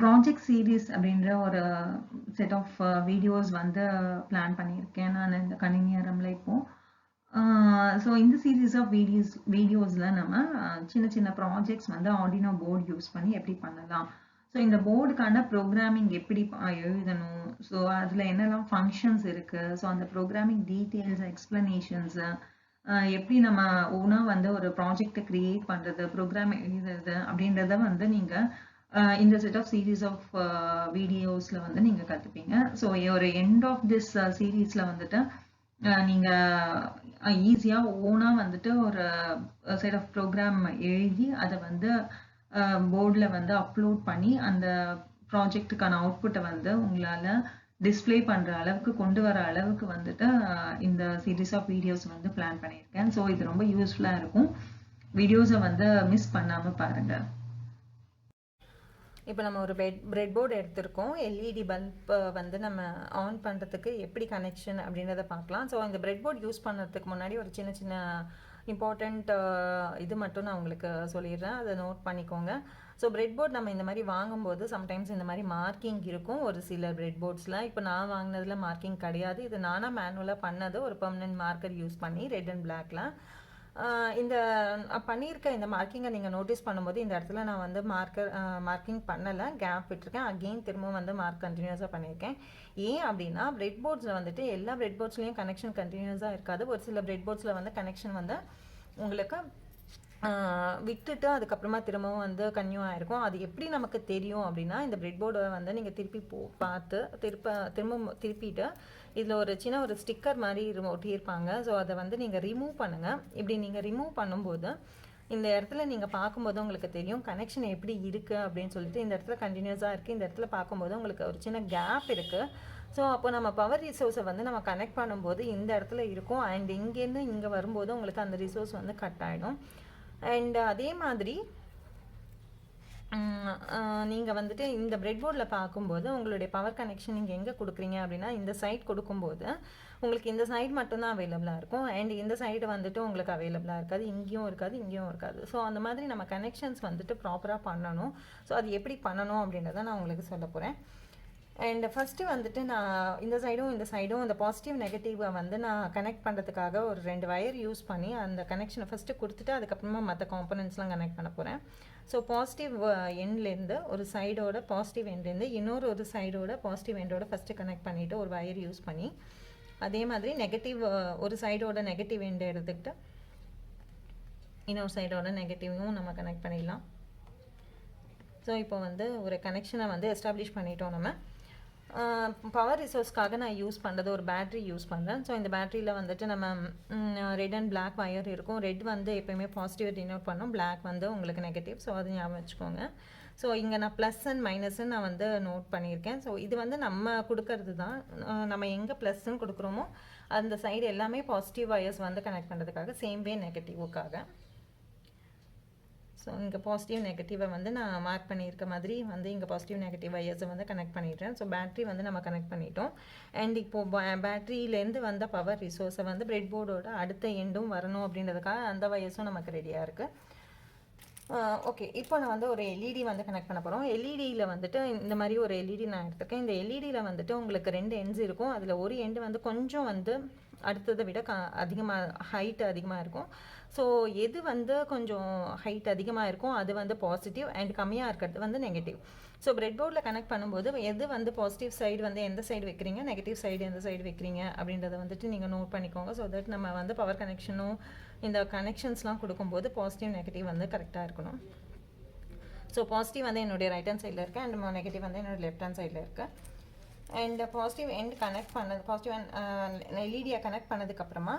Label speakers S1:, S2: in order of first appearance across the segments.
S1: Project series அப்படின்ற ஒரு set of videos வந்து பிளான் பண்ணியிருக்கேன் நான் இந்த கணினியரம்ல இப்போ. ஸோ இந்த சீரீஸ் ஆஃப் வீடியோஸ்ல நம்ம சின்ன சின்ன ப்ராஜெக்ட்ஸ் வந்து ஆர்டினோ போர்டு யூஸ் பண்ணி எப்படி பண்ணலாம், ஸோ இந்த போர்டுக்கான ப்ரோக்ராமிங் எப்படி எழுதணும், ஸோ அதில் என்னெல்லாம் ஃபங்க்ஷன்ஸ் இருக்கு, ஸோ அந்த ப்ரோக்ராமிங் டீட்டெயில்ஸ் எக்ஸ்பிளனேஷன்ஸ் எப்படி நம்ம ஓனா வந்து ஒரு ப்ராஜெக்டை கிரியேட் பண்றது, ப்ரோக்ராம் எழுதுறது அப்படின்றத வந்து நீங்க இந்த செட் ஆஃப் சீரீஸ் ஆஃப் வீடியோஸ்ல வந்து நீங்க கத்துப்பீங்க. ஸோ ஒரு எண்ட் ஆஃப் திஸ் சீரீஸ்ல வந்துட்டு நீங்க ஈஸியா ஓனா வந்துட்டு ஒரு செட் ஆஃப் ப்ரோக்ராம் எழுதி அதை வந்து போர்டில் வந்து அப்லோட் பண்ணி அந்த ப்ராஜெக்ட்டுக்கான அவுட்புட்டை வந்து உங்களால டிஸ்ப்ளே பண்ற அளவுக்கு கொண்டு வர அளவுக்கு வந்துட்டு இந்த சீரீஸ் ஆஃப் வீடியோஸ் வந்து பிளான் பண்ணியிருக்கேன். ஸோ இது ரொம்ப யூஸ்ஃபுல்லா இருக்கும். வீடியோஸை வந்து மிஸ் பண்ணாம பாருங்க.
S2: இப்போ நம்ம ஒரு பிரெட் போர்டு எடுத்திருக்கோம். எல்இடி பல்ப் வந்து நம்ம ஆன் பண்ணுறதுக்கு எப்படி கனெக்ஷன் அப்படின்றத பார்க்கலாம். ஸோ இந்த பிரெட் போர்டு யூஸ் பண்ணுறதுக்கு முன்னாடி ஒரு சின்ன சின்ன இம்பார்ட்டண்ட் இது மட்டும் நான் உங்களுக்கு சொல்லிடுறேன், அதை நோட் பண்ணிக்கோங்க. ஸோ பிரெட் போர்ட் நம்ம இந்த மாதிரி வாங்கும்போது சம்டைம்ஸ் இந்த மாதிரி மார்க்கிங் இருக்கும் ஒரு சில பிரெட் போர்ட்ஸில். இப்போ நான் வாங்கினதில் மார்க்கிங் கிடையாது, இது நானாக மேனுவலாக பண்ணது, ஒரு பெர்மனன்ட் மார்க்கர் யூஸ் பண்ணி ரெட் அண்ட் பிளாக்ல. இந்த பண்ணியிருக்க இந்த மார்க்கிங்கை நீங்கள் நோட்டீஸ் பண்ணும்போது இந்த இடத்துல நான் வந்து மார்க்கிங் பண்ணலை, கேப் விட்டுருக்கேன். அகெயின் திரும்பவும் வந்து மார்க் கண்டினியூஸாக பண்ணியிருக்கேன். ஏன் அப்படின்னா பிரெட் போர்ட்ஸில் வந்துட்டு எல்லா பிரெட் போர்ட்ஸ்லேயும் கனெக்ஷன் கண்டினியூஸாக இருக்காது. ஒரு சில பிரெட் போர்ட்ஸில் வந்து கனெக்ஷன் வந்து உங்களுக்கு விட்டுட்டு அதுக்கப்புறமா திரும்பவும் வந்து கன்யூ ஆகிருக்கும். அது எப்படி நமக்கு தெரியும் அப்படின்னா, இந்த பிரெட் போர்டை வந்து நீங்கள் திருப்பி பார்த்து திருப்பிட்டு இதில் ஒரு சின்ன ஒரு ஸ்டிக்கர் மாதிரி ஒட்டியிருப்பாங்க. ஸோ அதை வந்து நீங்கள் ரிமூவ் பண்ணுங்கள். இப்படி நீங்கள் ரிமூவ் பண்ணும்போது இந்த இடத்துல நீங்கள் பார்க்கும்போது உங்களுக்கு தெரியும் கனெக்ஷன் எப்படி இருக்குது அப்படின்னு சொல்லிட்டு. இந்த இடத்துல கண்டினியூஸாக இருக்குது, இந்த இடத்துல பார்க்கும்போது உங்களுக்கு ஒரு சின்ன கேப் இருக்குது. ஸோ அப்போ நம்ம பவர் ரிசோர்ஸை வந்து நம்ம கனெக்ட் பண்ணும்போது இந்த இடத்துல இருக்கும், அண்ட் இங்கேருந்து இங்கே வரும்போது உங்களுக்கு அந்த ரிசோர்ஸ் வந்து கட் ஆகிடும். அண்ட் அதே மாதிரி நீங்கள் வந்துட்டு இந்த பிரெட் போர்டில் பார்க்கும்போது உங்களுடைய பவர் கனெக்ஷன் நீங்கள் எங்கே கொடுக்குறீங்க அப்படின்னா, இந்த சைட் கொடுக்கும்போது உங்களுக்கு இந்த சைடு மட்டும்தான் அவைலபிளாக இருக்கும், அண்ட் இந்த சைடு வந்துட்டு உங்களுக்கு அவைலபிளாக இருக்காது, இங்கேயும் இருக்காது இங்கேயும் இருக்காது. ஸோ அந்த மாதிரி நம்ம கனெக்ஷன்ஸ் வந்துட்டு ப்ராப்பராக பண்ணணும். ஸோ அது எப்படி பண்ணணும் அப்படின்றத நான் உங்களுக்கு சொல்ல போகிறேன். அண்ட் ஃபஸ்ட்டு வந்துட்டு நான் இந்த சைடும் இந்த பாசிட்டிவ் நெகட்டிவை வந்து நான் கனெக்ட் பண்ணுறதுக்காக ஒரு 2 வயர் யூஸ் பண்ணி அந்த கனெக்ஷனை ஃபஸ்ட்டு கொடுத்துட்டு அதுக்கப்புறமா மற்ற காம்பனன்ட்ஸ்லாம் கனெக்ட் பண்ண போகிறேன். ஸோ பாசிட்டிவ் எண்ட்லேருந்து ஒரு சைடோட பாசிட்டிவ் எண்ட்லேருந்து ஒரு சைடோட பாசிட்டிவ் எண்டோட ஃபஸ்ட்டு கனெக்ட் பண்ணிவிட்டு ஒரு வயர் யூஸ் பண்ணி, அதே மாதிரி நெகட்டிவ் ஒரு சைடோட நெகட்டிவ் எண்டை எடுத்துக்கிட்டு இன்னொரு சைடோட நெகட்டிவும் நம்ம கனெக்ட் பண்ணிடலாம். ஸோ இப்போ வந்து ஒரு கனெக்ஷனை வந்து எஸ்டாப்ளிஷ் பண்ணிட்டோம். நம்ம பவர் ரிசோர்ஸ்க்காக நான் யூஸ் பண்ணுறது ஒரு பேட்ரி யூஸ் பண்ணுறேன். ஸோ இந்த பேட்ரியில் வந்துட்டு நம்ம ரெட் அண்ட் பிளாக் வயர் இருக்கும். ரெட் வந்து எப்போயுமே பாசிட்டிவ் டினோட் பண்ணும், பிளாக் வந்து உங்களுக்கு நெகட்டிவ். ஸோ அது ஞாபகம் வச்சுக்கோங்க. ஸோ இங்கே நான் ப்ளஸ் அண்ட் மைனஸ்ன்னு நான் வந்து நோட் பண்ணியிருக்கேன். ஸோ இது வந்து நம்ம கொடுக்கறது தான், நம்ம எங்கே ப்ளஸ்ன்னு கொடுக்குறோமோ அந்த சைடு எல்லாமே பாசிட்டிவ் வயர்ஸ் வந்து கனெக்ட் பண்ணுறதுக்காக, சேம் வே நெகட்டிவுக்காக. ஸோ இங்கே பாசிட்டிவ் நெகட்டிவை வந்து நான் மார்க் பண்ணியிருக்க மாதிரி வந்து இங்கே பாசிட்டிவ் நெகட்டிவ் வயர்ஸை வந்து கனெக்ட் பண்ணிடுறேன். ஸோ பேட்ரி வந்து நம்ம கனெக்ட் பண்ணிட்டோம். அண்ட் இப்போது பேட்ரியிலேருந்து வந்த பவர் ரிசோர்ஸை வந்து பிரெட் போர்டோட அடுத்த எண்டும் வரணும் அப்படின்றதுக்காக அந்த வயர்ஸும் நமக்கு ரெடியாக இருக்குது. ஓகே, இப்போ நான் வந்து ஒரு எல்இடி வந்து கனெக்ட் பண்ண போகிறோம். எல்இடியில் வந்துட்டு இந்த மாதிரி ஒரு எல்இடி நான் எடுத்துருக்கேன். இந்த எல்இடியில் வந்துட்டு உங்களுக்கு 2 எண்ட்ஸ் இருக்கும். அதில் ஒரு எண்டு வந்து கொஞ்சம் வந்து அடுத்ததை விட ஹைட் அதிகமாக இருக்கும். ஸோ எது வந்து கொஞ்சம் ஹைட் அதிகமாக இருக்கும் அது வந்து பாசிட்டிவ், அண்ட் கம்மியாக இருக்கிறது வந்து நெகட்டிவ். ஸோ பிரெட் போர்டில் கனெக்ட் பண்ணும்போது எது வந்து பாசிட்டிவ் சைடு வந்து எந்த சைடு வைக்கிறீங்க, நெகட்டிவ் சைடு எந்த சைடு வைக்கிறீங்க அப்படின்றத வந்துட்டு நீங்கள் நோட் பண்ணிக்கோங்க. ஸோ தட் நம்ம வந்து பவர் கனெக்ஷனும் இந்த கனெக்ஷன்ஸ்லாம் கொடுக்கும்போது பாசிட்டிவ் நெகட்டிவ் வந்து கரெக்டாக இருக்கணும். ஸோ பாசிட்டிவ் வந்து என்னுடைய ரைட் ஹேண்ட் சைடில் இருக்குது, அண்ட் நெகட்டிவ் வந்து என்னோடய லெஃப்ட் ஹேண்ட் சைடில் இருக்குது. அண்ட் பாசிட்டிவ் எண்ட் கனெக்ட் பண்ணது, பாசிட்டிவ் எல்இடியை கனெக்ட் பண்ணதுக்கப்புறமா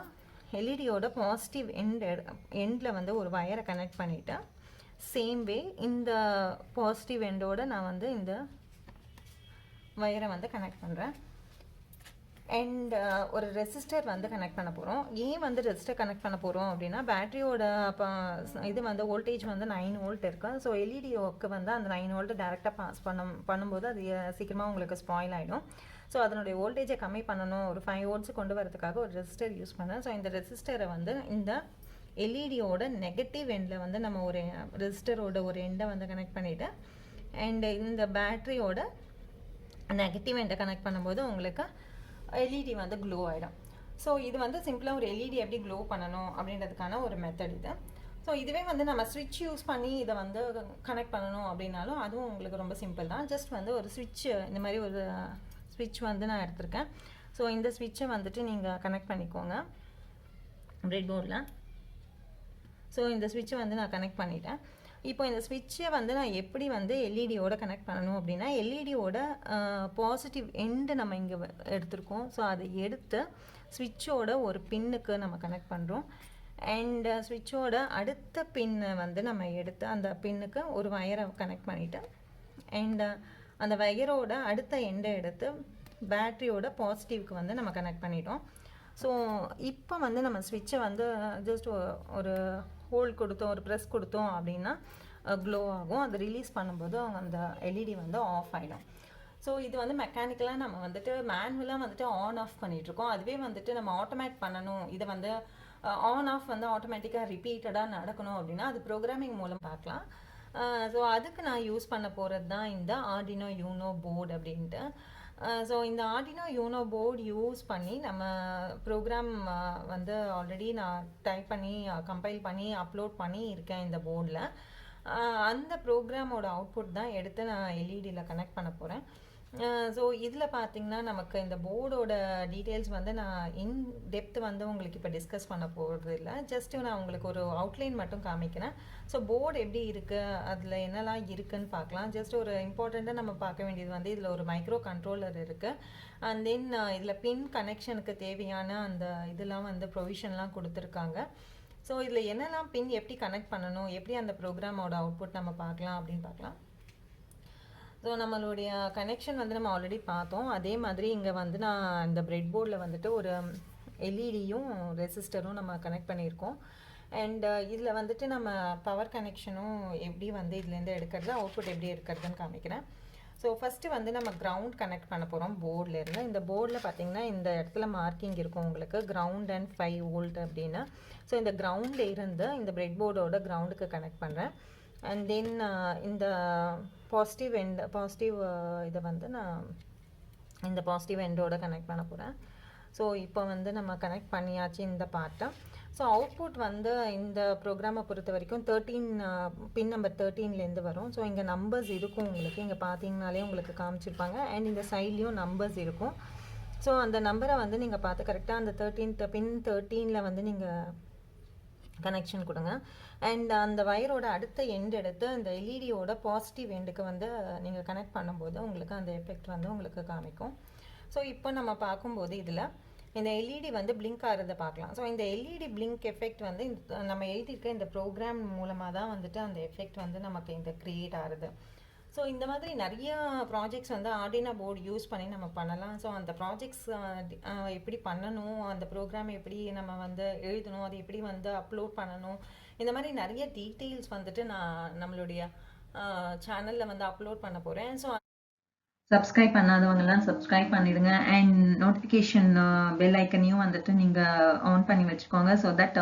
S2: எல்இடியோட பாசிட்டிவ் எண்டில் வந்து ஒரு வயரை கனெக்ட் பண்ணிவிட்டு, சேம் வே இந்த பாசிட்டிவ் எண்டோட நான் வந்து இந்த வயரை வந்து கனெக்ட் பண்ணுறேன். அண்ட் ஒரு ரெசிஸ்டர் வந்து கனெக்ட் பண்ண போகிறோம். ஏன் வந்து ரெசிஸ்டர் கனெக்ட் பண்ண போகிறோம் அப்படின்னா, பேட்டரியோட இது வந்து வோல்டேஜ் வந்து 9 வோல்ட் இருக்குது. ஸோ எல்இடியோக்கு வந்து அந்த 9 வோல்ட்டு டேரெக்டாக பாஸ் பண்ணும்போது அது சீக்கிரமாக உங்களுக்கு ஸ்பாயில் ஆகிடும். ஸோ அதனுடைய வோல்டேஜை கம்மி பண்ணணும், ஒரு 5 வோல்ட்ஸ் கொண்டு வரதுக்காக ஒரு ரெசிஸ்டர் யூஸ் பண்ணேன். ஸோ இந்த ரெசிஸ்டரை வந்து இந்த எல்இடியோட நெகட்டிவ் எண்டில் வந்து நம்ம ஒரு ரெசிஸ்டரோட ஒரு எண்டை வந்து கனெக்ட் பண்ணிவிட்டு, அண்ட் இந்த பேட்டரியோட நெகட்டிவ் எண்டை கனெக்ட் பண்ணும்போது உங்களுக்கு எல்இடி வந்து க்ளோ ஆகிடும். ஸோ இது வந்து சிம்பிளாக ஒரு எல்இடி எப்படி க்ளோ பண்ணணும் அப்படின்றதுக்கான ஒரு மெத்தட் இது. ஸோ இதுவே வந்து நம்ம ஸ்விட்ச் யூஸ் பண்ணி இதை வந்து கனெக்ட் பண்ணணும் அப்படின்னாலும் அதுவும் உங்களுக்கு ரொம்ப சிம்பிள் தான். ஜஸ்ட் வந்து ஒரு ஸ்விட்ச், இந்த மாதிரி ஒரு ஸ்விட்ச் வந்து நான் எடுத்திருக்கேன். ஸோ இந்த ஸ்விட்சை வந்துட்டு நீங்கள் கனெக்ட் பண்ணிக்கோங்க பிரெட் போர்டில். ஸோ இந்த ஸ்விட்சை வந்து நான் கனெக்ட் பண்ணிட்டேன். இப்போ இந்த ஸ்விட்சை வந்து நான் எப்படி வந்து எல்இடியோட கனெக்ட் பண்ணணும் அப்படின்னா, எல்இடியோட பாசிட்டிவ் எண்டு நம்ம இங்கே எடுத்திருக்கோம். ஸோ அதை எடுத்து ஸ்விட்சோட ஒரு பின்னுக்கு நம்ம கனெக்ட் பண்ணுறோம். அண்ட் ஸ்விட்சோட அடுத்த பின்னை வந்து நம்ம எடுத்து அந்த பின்னுக்கு ஒரு வயரை கனெக்ட் பண்ணிவிட்டு, அண்ட் அந்த வயரோட அடுத்த எண்டை எடுத்து பேட்டரியோட பாசிட்டிவ்க்கு வந்து நம்ம கனெக்ட் பண்ணிட்டோம். ஸோ இப்போ வந்து நம்ம ஸ்விட்சை வந்து ஜஸ்ட் ஒரு ஹோல்ட் கொடுத்தோம், ஒரு ப்ரெஸ் கொடுத்தோம் அப்படின்னா க்ளோ ஆகும். அது ரிலீஸ் பண்ணும்போது அந்த எல்இடி வந்து ஆஃப் ஆகிடும். ஸோ இது வந்து மெக்கானிக்கலாக நம்ம வந்துட்டு மேனுவலாக வந்துட்டு ஆன் ஆஃப் பண்ணிகிட்ருக்கோம். அதுவே வந்துட்டு நம்ம ஆட்டோமேட் பண்ணணும், இதை வந்து ஆன் ஆஃப் வந்து ஆட்டோமேட்டிக்காக ரிப்பீட்டடாக நடக்கணும் அப்படின்னா அது ப்ரோக்ராமிங் மூலம் பார்க்கலாம். ஸோ அதுக்கு நான் யூஸ் பண்ண போகிறது தான் இந்த ஆர்டினோ யூனோ போர்டு அப்படின்ட்டு. ஸோ இந்த ஆர்டினோ யூனோ போர்டு யூஸ் பண்ணி நம்ம ப்ரோக்ராம் வந்து ஆல்ரெடி நான் டைப் பண்ணி கம்பைல் பண்ணி அப்லோட் பண்ணி இருக்கேன் இந்த போர்டில். அந்த ப்ரோக்ராமோட அவுட்புட் தான் எடுத்து நான் எல்இடியில் கனெக்ட் பண்ண போகிறேன். ஸோ இதில் பார்த்திங்கன்னா நமக்கு இந்த போர்டோட டீட்டெயில்ஸ் வந்து நான் இன் டெப்த் வந்து உங்களுக்கு இப்போ டிஸ்கஸ் பண்ண போகிறது இல்லை. ஜஸ்ட்டு நான் உங்களுக்கு ஒரு அவுட்லைன் மட்டும் காமிக்கிறேன். ஸோ போர்டு எப்படி இருக்குது, அதில் என்னெல்லாம் இருக்குதுன்னு பார்க்கலாம். ஜஸ்ட் ஒரு இம்பார்ட்டண்ட்டாக நம்ம பார்க்க வேண்டியது வந்து இதில் ஒரு மைக்ரோ கண்ட்ரோலர் இருக்குது. அண்ட் தென் இதில் பின் கனெக்ஷனுக்கு தேவையான அந்த இதெல்லாம் வந்து ப்ரொவிஷன்லாம் கொடுத்துருக்காங்க. ஸோ இதில் என்னெல்லாம் பின் எப்படி கனெக்ட் பண்ணணும், எப்படி அந்த ப்ரோக்ராமோட அவுட்புட் நம்ம பார்க்கலாம் அப்படின்னு பார்க்கலாம். ஸோ நம்மளுடைய கனெக்ஷன் வந்து நம்ம ஆல்ரெடி பார்த்தோம். அதே மாதிரி இங்கே வந்து நான் இந்த பிரெட் போர்டில் வந்துட்டு ஒரு எல்இடியும் ரெசிஸ்டரும் நம்ம கனெக்ட் பண்ணியிருக்கோம். அண்ட் இதில் வந்துட்டு நம்ம பவர் கனெக்ஷனும் எப்படி வந்து இதுலேருந்து எடுக்கிறது, அவுட்புட் எப்படி எடுக்கிறதுன்னு காமிக்கிறேன். ஸோ ஃபஸ்ட்டு வந்து நம்ம கிரவுண்ட் கனெக்ட் பண்ண போகிறோம் போர்ட்லேருந்து. இந்த போர்டில் பார்த்திங்கன்னா இந்த இடத்துல மார்க்கிங் இருக்கும் உங்களுக்கு, கிரவுண்ட் அண்ட் 5 வோல்ட் அப்படின்னு. ஸோ இந்த கிரவுண்டில் இருந்து இந்த பிரெட் போர்டோட கிரவுண்டுக்கு கனெக்ட் பண்ணுறேன். அண்ட் தென் இந்த பாசிட்டிவ் இதை வந்து நான் இந்த பாசிட்டிவ் எண்டோட கனெக்ட் பண்ண போகிறேன். ஸோ இப்போ வந்து நம்ம கனெக்ட் பண்ணியாச்சு இந்த பார்ட்டை. ஸோ அவுட்புட் வந்து இந்த ப்ரோக்ராமை பொறுத்த வரைக்கும் 13 பின் நம்பர் 13லேருந்து வரும். ஸோ இங்கே நம்பர்ஸ் இருக்கும் உங்களுக்கு, இங்கே பார்த்தீங்கனாலே உங்களுக்கு காமிச்சிருப்பாங்க. அண்ட் இந்த சைட்லேயும் நம்பர்ஸ் இருக்கும். ஸோ அந்த நம்பரை வந்து நீங்கள் பார்த்து கரெக்டாக அந்த பின் 13ல் வந்து நீங்கள் கனெக்ஷன் கொடுங்க. அண்ட் அந்த வயரோட அடுத்த எண்ட் எடுத்து அந்த எல்இடியோட பாசிட்டிவ் எண்டுக்கு வந்து நீங்கள் கனெக்ட் பண்ணும்போது உங்களுக்கு அந்த எஃபெக்ட் வந்து உங்களுக்கு காமிக்கும். ஸோ இப்போ நம்ம பார்க்கும்போது இதில் இந்த எல்இடி வந்து பிளிங்க் ஆகிறத பார்க்கலாம். ஸோ இந்த எல்இடி பிளிங்க் எஃபெக்ட் வந்து நம்ம எழுதியிருக்க இந்த ப்ரோக்ராம் மூலமாக தான் வந்துட்டு அந்த எஃபெக்ட் வந்து நமக்கு இந்த க்ரியேட் ஆகுது. ஸோ இந்த மாதிரி நிறைய ப்ராஜெக்ட்ஸ் வந்து ஆர்டினோ போர்டு யூஸ் பண்ணி நம்ம பண்ணலாம். ஸோ அந்த ப்ராஜெக்ட்ஸ் எப்படி பண்ணணும், அந்த ப்ரோக்ராம் எப்படி நம்ம வந்து எழுதணும், அது எப்படி வந்து அப்லோட் பண்ணணும், இந்த மாதிரி நிறைய டீட்டெயில்ஸ் வந்துட்டு நான் நம்மளுடைய சேனலில் வந்து அப்லோட் பண்ண போகிறேன். ஸோ
S1: சப்ஸ்கிரைப் பண்ணாதவங்கலாம் சப்ஸ்கிரைப் பண்ணிடுங்க. அண்ட் நோட்டிஃபிகேஷன் பெல் ஐக்கனையும் வந்துட்டு நீங்கள் ஆன் பண்ணி வச்சுக்கோங்க. ஸோ தட்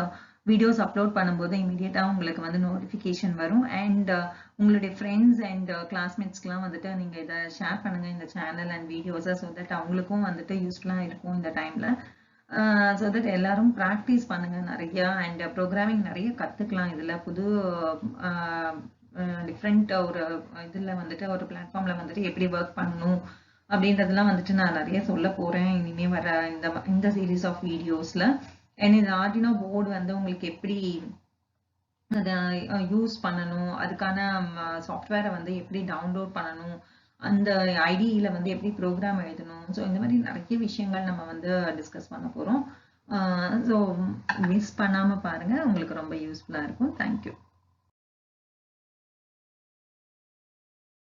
S1: வீடியோஸ் அப்லோட் பண்ணும்போது இமீடியட்டாக உங்களுக்கு வந்து நோட்டிஃபிகேஷன் வரும். அண்ட் உங்களுடைய ஃப்ரெண்ட்ஸ் அண்ட் கிளாஸ்மேட்ஸ்க்கெலாம் வந்துட்டு நீங்கள் இதை ஷேர் பண்ணுங்கள் இந்த சேனல் அண்ட் வீடியோஸை. ஸோ தட் அவங்களுக்கும் வந்துட்டு யூஸ்ஃபுல்லாக இருக்கும் இந்த டைமில். ஸோ தட் எல்லாரும் ப்ராக்டிஸ் பண்ணுங்கள் நிறையா. அண்ட் ப்ரோக்ராமிங் நிறைய கற்றுக்கலாம் இதில். புது டிஃப்ரெண்ட் ஒரு இதில் வந்துட்டு ஒரு பிளாட்ஃபார்மில் வந்துட்டு எப்படி ஒர்க் பண்ணணும் அப்படின்றதெல்லாம் வந்துட்டு நான் நிறைய சொல்ல போகிறேன் இனிமேல் வர இந்த சீரீஸ் ஆஃப் வீடியோஸில். அண்ட் இந்த ஆர்டினோ போர்டு வந்து உங்களுக்கு எப்படி அதை யூஸ் பண்ணணும், அதுக்கான சாஃப்ட்வேரை வந்து எப்படி டவுன்லோட் பண்ணணும், அந்த ஐடியில் வந்து எப்படி ப்ரோக்ராம் எழுதணும், ஸோ இந்த மாதிரி நிறைய விஷயங்கள் நம்ம வந்து டிஸ்கஸ் பண்ண போகிறோம். ஸோ மிஸ் பண்ணாமல் பாருங்கள், உங்களுக்கு ரொம்ப யூஸ்ஃபுல்லாக இருக்கும். தேங்க்யூ.